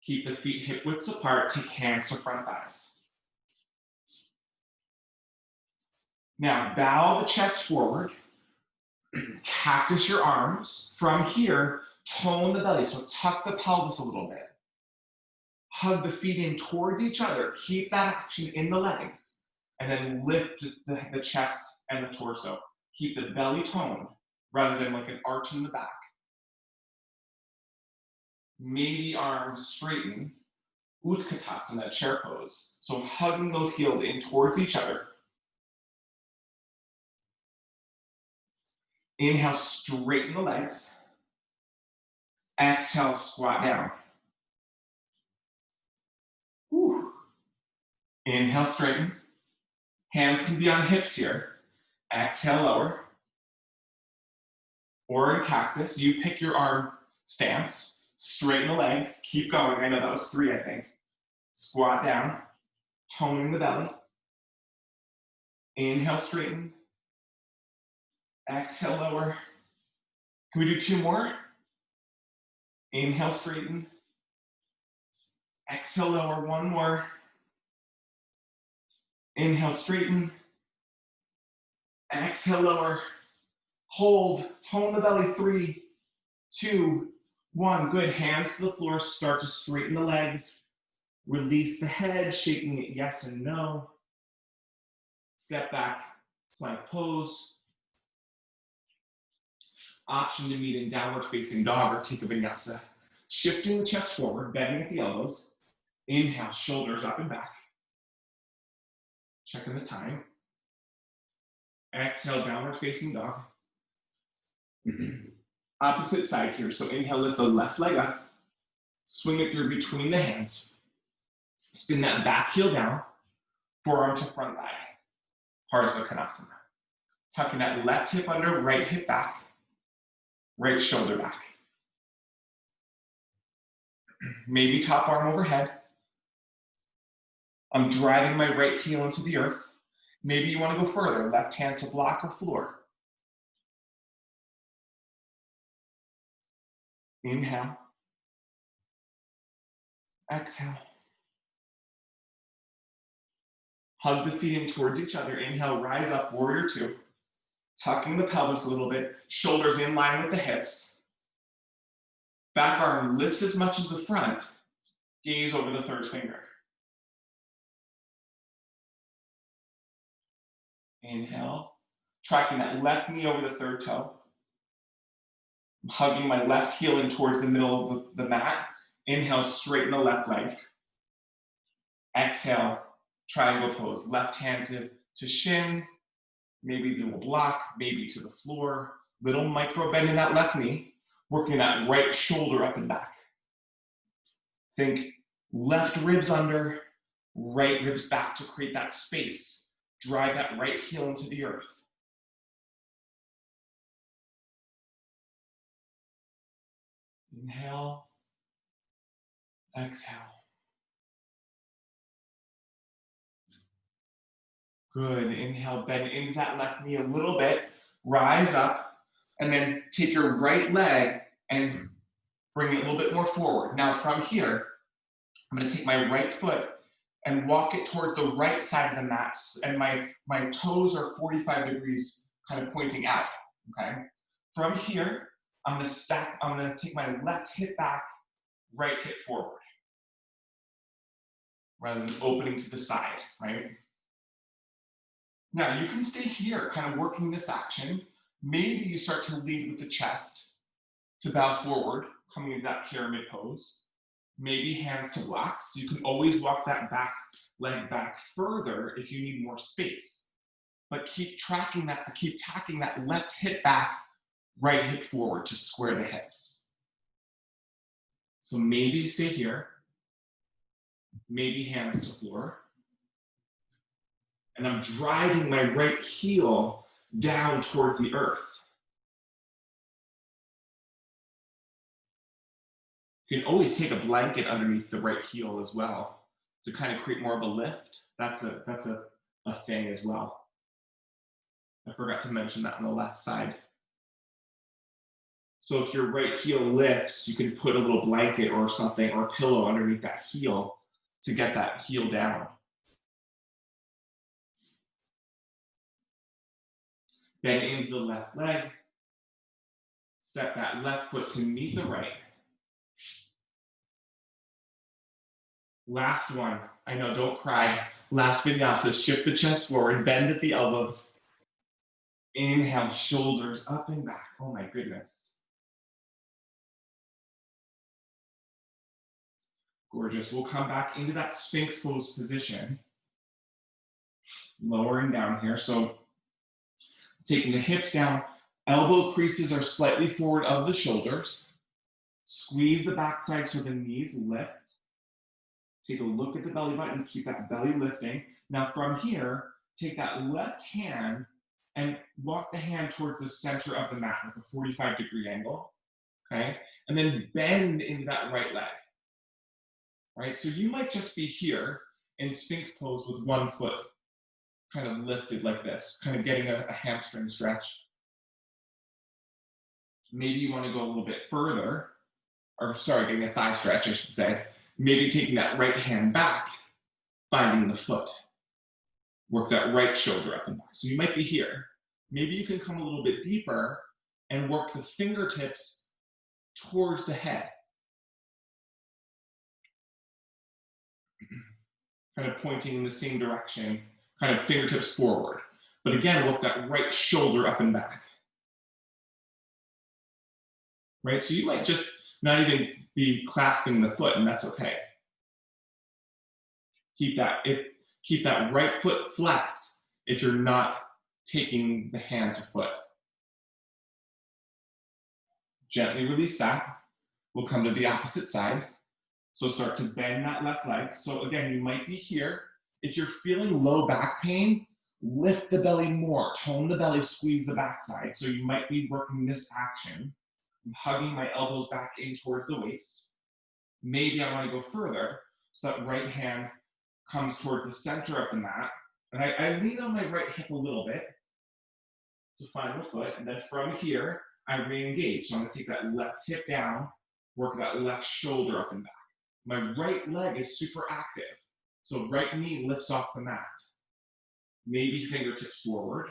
A: Keep the feet hip widths apart, take hands to front thighs. Now bow the chest forward, cactus your arms. From here, tone the belly, so tuck the pelvis a little bit. Hug the feet in towards each other, keep that action in the legs, and then lift the chest and the torso. Keep the belly toned rather than like an arch in the back. Maybe arms straighten, Utkatasana, chair pose. So hugging those heels in towards each other. Inhale, straighten the legs. Exhale, squat down. Whew. Inhale, straighten. Hands can be on hips here. Exhale, lower. Or in cactus, you pick your arm stance. Straighten the legs. Keep going. I know that was 3, I think. Squat down. Toning the belly. Inhale, straighten. Exhale, lower. Can we do 2 more? Inhale, straighten. Exhale, lower. 1 more. Inhale, straighten. Exhale, lower. Hold. Tone the belly. 3, 2, 1. Good. Hands to the floor. Start to straighten the legs. Release the head, shaking it yes and no. Step back, plank pose. Option to meet in downward facing dog or take a vinyasa. Shifting the chest forward, bending at the elbows. Inhale, shoulders up and back. Checking the time. Exhale, downward facing dog. Opposite side here. So inhale, lift the left leg up. Swing it through between the hands. Spin that back heel down. Forearm to front thigh. Parsva Konasana. Tucking that left hip under, right hip back. Right shoulder back. Maybe top arm overhead. I'm driving my right heel into the earth. Maybe you want to go further, left hand to block or floor. Inhale. Exhale. Hug the feet in towards each other. Inhale, rise up, warrior 2. Tucking the pelvis a little bit, shoulders in line with the hips. Back arm lifts as much as the front. Gaze over the 3rd finger. Inhale. Tracking that left knee over the 3rd toe. I'm hugging my left heel in towards the middle of the mat. Inhale, straighten the left leg. Exhale, triangle pose. Left hand to shin, maybe to a block, maybe to the floor. Little micro bend in that left knee, working that right shoulder up and back. Think left ribs under, right ribs back to create that space. Drive that right heel into the earth. Inhale, exhale. Good, inhale, bend into that left knee a little bit, rise up, and then take your right leg and bring it a little bit more forward. Now from here, I'm gonna take my right foot and walk it toward the right side of the mat, and my toes are 45 degrees kind of pointing out, okay? From here, I'm gonna take my left hip back, right hip forward, rather than opening to the side, right? Now you can stay here, kind of working this action. Maybe you start to lead with the chest to bow forward, coming into that pyramid pose. Maybe hands to blocks. You can always walk that back leg back further if you need more space. But keep tacking that left hip back, right hip forward to square the hips. So maybe stay here. Maybe hands to floor. And I'm driving my right heel down toward the earth. You can always take a blanket underneath the right heel as well to kind of create more of a lift. That's a thing as well. I forgot to mention that on the left side. So if your right heel lifts, you can put a little blanket or something or a pillow underneath that heel to get that heel down. Bend into the left leg. Step that left foot to meet the right. Last one. I know, don't cry. Last vinyasa. Shift the chest forward. Bend at the elbows. Inhale, shoulders up and back. Oh my goodness. Gorgeous. We'll come back into that Sphinx pose position. Lowering down here. So taking the hips down. Elbow creases are slightly forward of the shoulders. Squeeze the backside so the knees lift. Take a look at the belly button, keep that belly lifting. Now from here, take that left hand and walk the hand towards the center of the mat, like a 45-degree angle, okay? And then bend into that right leg, right? So you might just be here in Sphinx pose with one foot kind of lifted like this, kind of getting a hamstring stretch. Maybe you wanna go a little bit further, or sorry, getting a thigh stretch, I should say. Maybe taking that right hand back, finding the foot. Work that right shoulder up and back. So you might be here. Maybe you can come a little bit deeper and work the fingertips towards the head. Kind of pointing in the same direction, kind of fingertips forward. But again, work that right shoulder up and back. Right, so you might just not even be clasping the foot, and that's okay. Keep that right foot flexed if you're not taking the hand to foot. Gently release that. We'll come to the opposite side. So start to bend that left leg. So again, you might be here. If you're feeling low back pain, lift the belly more. Tone the belly, squeeze the backside. So you might be working this action. I'm hugging my elbows back in towards the waist. Maybe I want to go further, so that right hand comes toward the center of the mat. And I lean on my right hip a little bit to find the foot. And then from here, I re-engage. So I'm going to take that left hip down, work that left shoulder up and back. My right leg is super active. So right knee lifts off the mat. Maybe fingertips forward.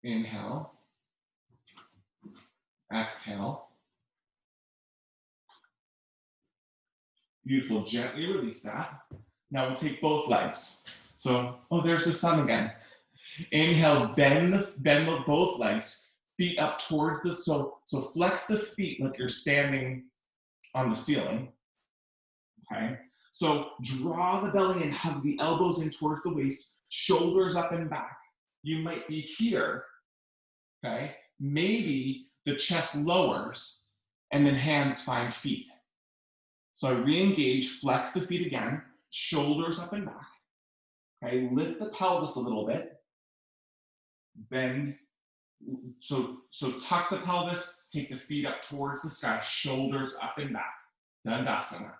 A: Inhale. Exhale. Beautiful, gently release that. Now we'll take both legs. So, oh, there's the sun again. Inhale, bend both legs. feet up towards the, so flex the feet like you're standing on the ceiling, okay? So draw the belly in, hug the elbows in towards the waist, shoulders up and back. You might be here, okay? Maybe the chest lowers and then hands find feet. So I re-engage, flex the feet again, shoulders up and back. Okay, lift the pelvis a little bit. Bend, so tuck the pelvis, take the feet up towards the sky, shoulders up and back. Dandasana.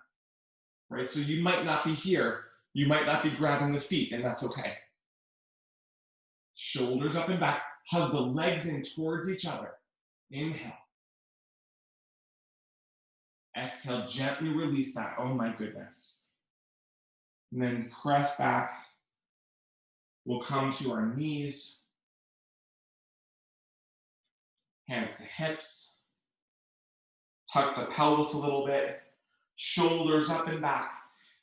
A: Right, so you might not be here, you might not be grabbing the feet, and that's okay. Shoulders up and back, hug the legs in towards each other. Inhale. Exhale, gently release that. Oh my goodness. And then press back. We'll come to our knees. Hands to hips. Tuck the pelvis a little bit. Shoulders up and back.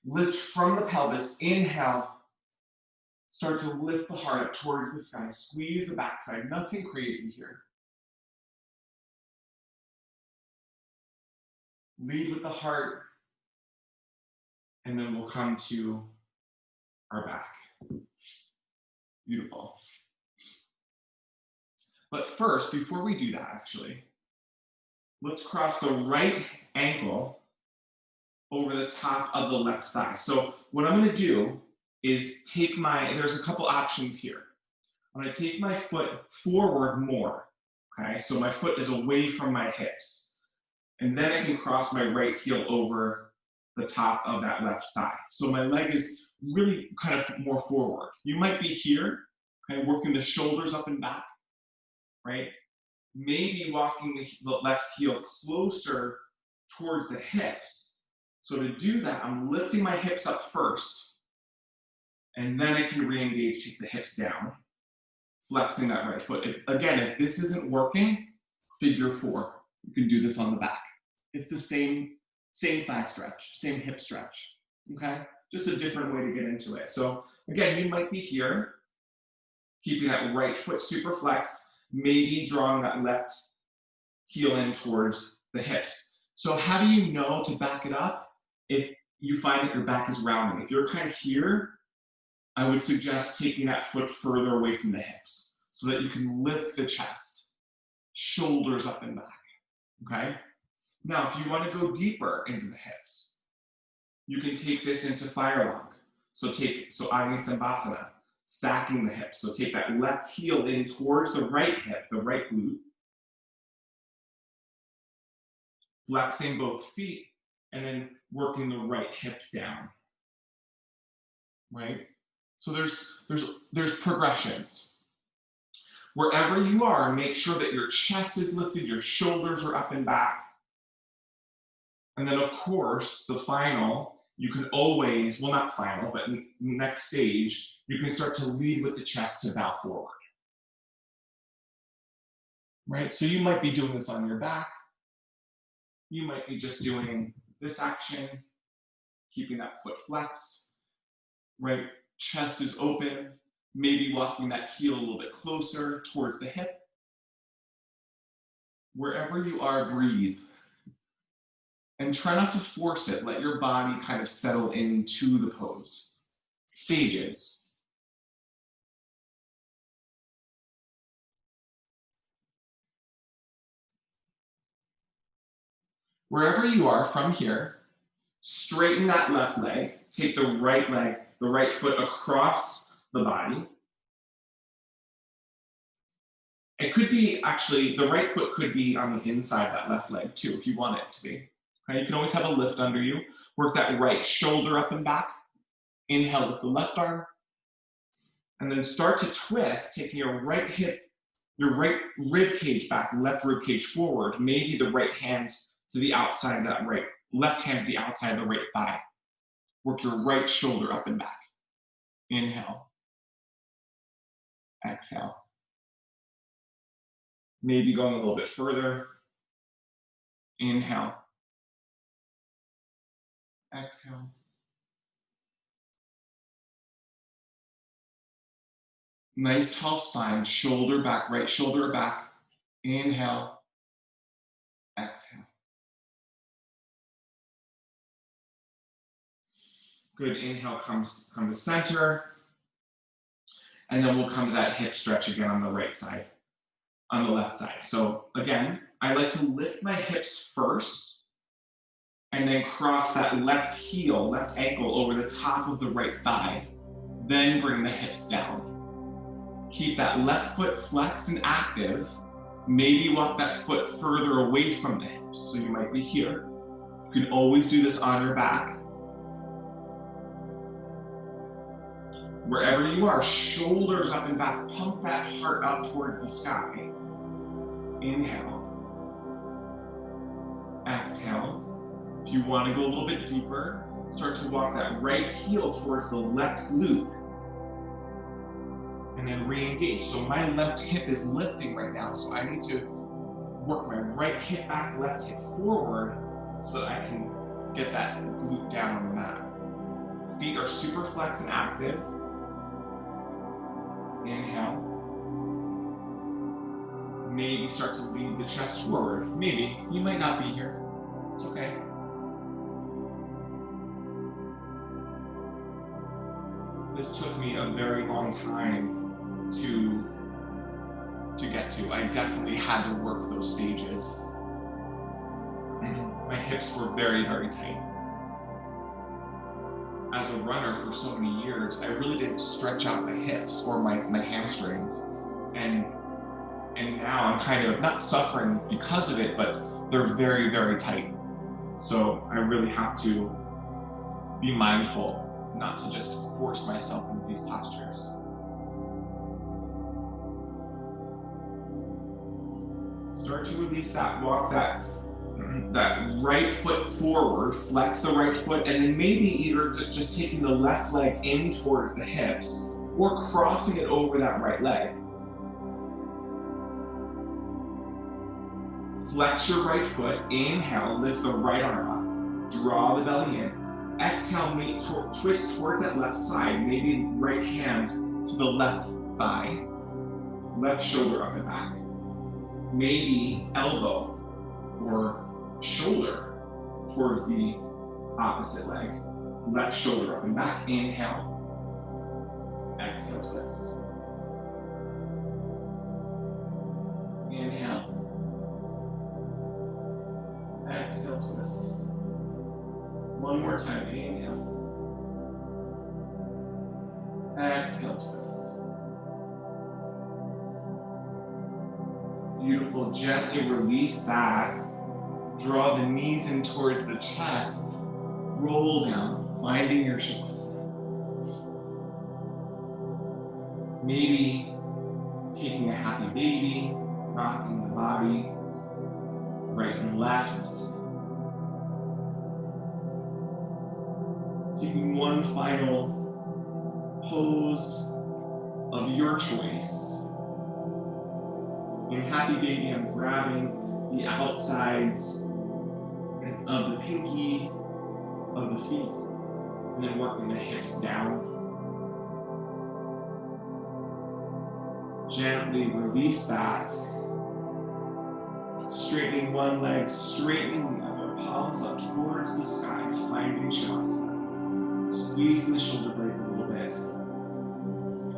A: Lift from the pelvis. Inhale. Start to lift the heart up towards the sky. Squeeze the backside. Nothing crazy here. Lead with the heart. And then we'll come to our back. Beautiful. But first, before we do that, actually, let's cross the right ankle over the top of the left thigh. So what I'm going to do is take there's a couple options here. I'm going to take my foot forward more, okay? So my foot is away from my hips. And then I can cross my right heel over the top of that left thigh. So my leg is really kind of more forward. You might be here, okay, working the shoulders up and back, right? Maybe walking the left heel closer towards the hips. So to do that, I'm lifting my hips up first, and then I can re-engage, take the hips down, flexing that right foot. Again, if this isn't working, figure 4. You can do this on the back. It's the same thigh stretch, same hip stretch, okay? Just a different way to get into it. So again, you might be here, keeping that right foot super flexed, maybe drawing that left heel in towards the hips. So how do you know to back it up if you find that your back is rounding? If you're kind of here, I would suggest taking that foot further away from the hips so that you can lift the chest, shoulders up and back, okay? Now, if you want to go deeper into the hips, you can take this into fire lung. So Agni Stambhasana, stacking the hips. So take that left heel in towards the right hip, the right glute, flexing both feet, and then working the right hip down, right? So there's progressions. Wherever you are, make sure that your chest is lifted, your shoulders are up and back. And then of course, the final, you can always, well not final, but next stage, you can start to lead with the chest to bow forward. Right, so you might be doing this on your back. You might be just doing this action, keeping that foot flexed, right? Chest is open, maybe walking that heel a little bit closer towards the hip. Wherever you are, breathe. And try not to force it. Let your body kind of settle into the pose. Stages. Wherever you are from here, straighten that left leg. Take the right leg, the right foot across the body. It could be, actually, the right foot could be on the inside of that left leg too, if you want it to be. Okay, you can always have a lift under you. Work that right shoulder up and back. Inhale with the left arm. And then start to twist, taking your right hip, your right rib cage back, left rib cage forward. Maybe the right hand to the outside of that right, left hand to the outside of the right thigh. Work your right shoulder up and back. Inhale. Exhale. Maybe going a little bit further. Inhale. Exhale. Nice tall spine, shoulder back, right shoulder back. Inhale, exhale. Good, inhale, come to center. And then we'll come to that hip stretch again on the right side, on the left side. So again, I like to lift my hips first and then cross that left heel, left ankle over the top of the right thigh. Then bring the hips down. Keep that left foot flexed and active. Maybe walk that foot further away from the hips. So you might be here. You can always do this on your back. Wherever you are, shoulders up and back, pump that heart up towards the sky. Inhale. Exhale. If you want to go a little bit deeper, start to walk that right heel towards the left glute. And then re-engage. So my left hip is lifting right now, so I need to work my right hip back, left hip forward, so that I can get that glute down on the mat. Feet are super flexed and active. Inhale. Maybe start to lead the chest forward. Maybe. You might not be here. It's okay. This took me a very long time to get to. I definitely had to work those stages. My hips were very, very tight. As a runner for so many years, I really didn't stretch out my hips or my hamstrings. And now I'm kind of not suffering because of it, but they're very, very tight. So I really have to be mindful not to just force myself into these postures. Start to release that, walk that right foot forward, flex the right foot, and then maybe either just taking the left leg in towards the hips or crossing it over that right leg. Flex your right foot, inhale, lift the right arm up, draw the belly in. Exhale, twist toward that left side, maybe right hand to the left thigh, left shoulder up and back. Maybe elbow or shoulder towards the opposite leg, left shoulder up and back. Inhale, exhale, twist. Inhale, exhale, twist. One more time, inhale. Exhale, twist. Beautiful, gently release that. Draw the knees in towards the chest. Roll down, finding your shavasana. Maybe taking a happy baby, rocking the body, right and left. Taking one final pose of your choice. In happy baby, I'm grabbing the outsides of the pinky, of the feet, and then working the hips down. Gently release that. Straightening one leg, straightening the other, palms up towards the sky, finding shavasana. Squeeze the shoulder blades a little bit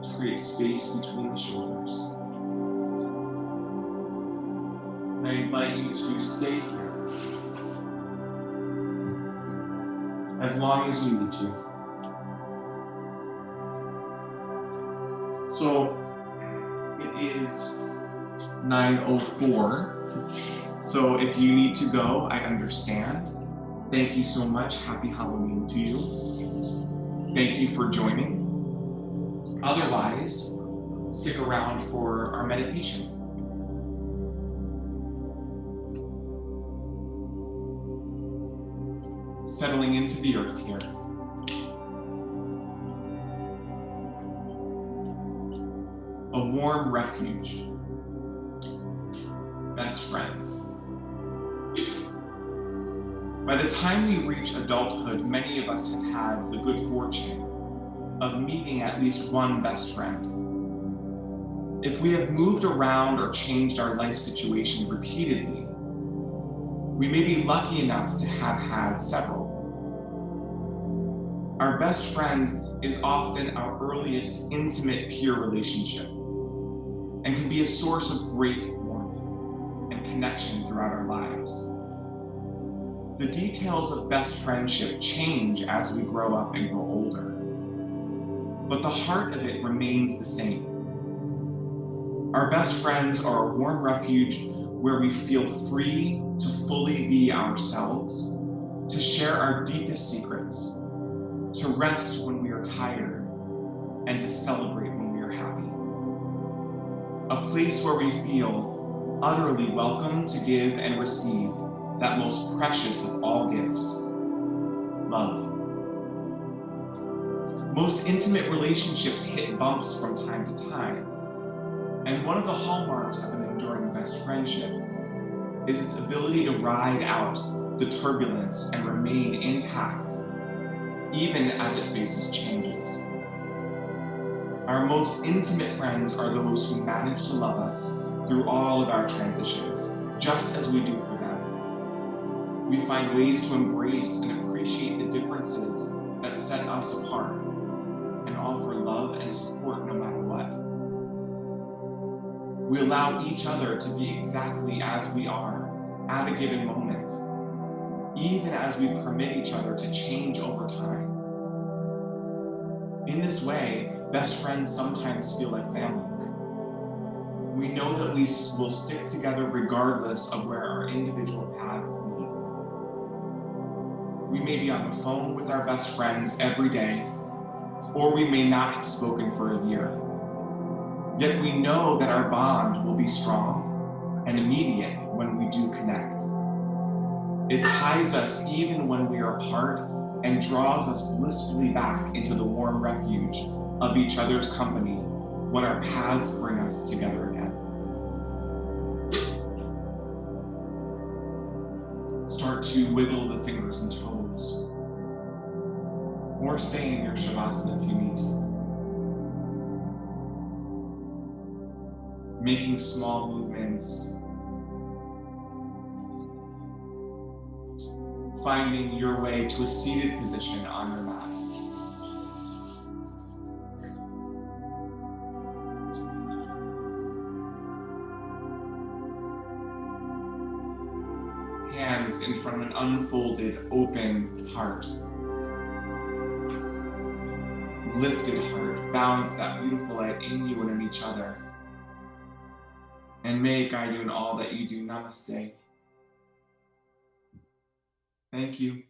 A: to create space between the shoulders. And I invite you to stay here as long as you need to. So it is 9:04. So if you need to go, I understand. Thank you so much. Happy Halloween to you. Thank you for joining. Otherwise, stick around for our meditation. Settling into the earth here. A warm refuge. Best friends. By the time we reach adulthood, many of us have had the good fortune of meeting at least one best friend. If we have moved around or changed our life situation repeatedly, we may be lucky enough to have had several. Our best friend is often our earliest intimate peer relationship and can be a source of great warmth and connection throughout our lives. The details of best friendship change as we grow up and grow older, but the heart of it remains the same. Our best friends are a warm refuge where we feel free to fully be ourselves, to share our deepest secrets, to rest when we are tired, and to celebrate when we are happy. A place where we feel utterly welcome to give and receive that most precious of all gifts, love. Most intimate relationships hit bumps from time to time, and one of the hallmarks of an enduring best friendship is its ability to ride out the turbulence and remain intact, even as it faces changes. Our most intimate friends are those who manage to love us through all of our transitions, just as we do for them. We find ways to embrace and appreciate the differences that set us apart and offer love and support no matter what. We allow each other to be exactly as we are at a given moment, even as we permit each other to change over time. In this way, best friends sometimes feel like family. We know that we will stick together regardless of where our individual paths lead. We may be on the phone with our best friends every day, or we may not have spoken for a year. Yet we know that our bond will be strong and immediate when we do connect. It ties us even when we are apart and draws us blissfully back into the warm refuge of each other's company when our paths bring us together again. Start to wiggle the fingers and toes, or stay in your Shavasana if you need to. Making small movements, finding your way to a seated position on your mat. Hands in front of an unfolded, open heart. Lifted heart, balance that beautiful light in you and in each other. And may it guide you in all that you do. Namaste. Thank you.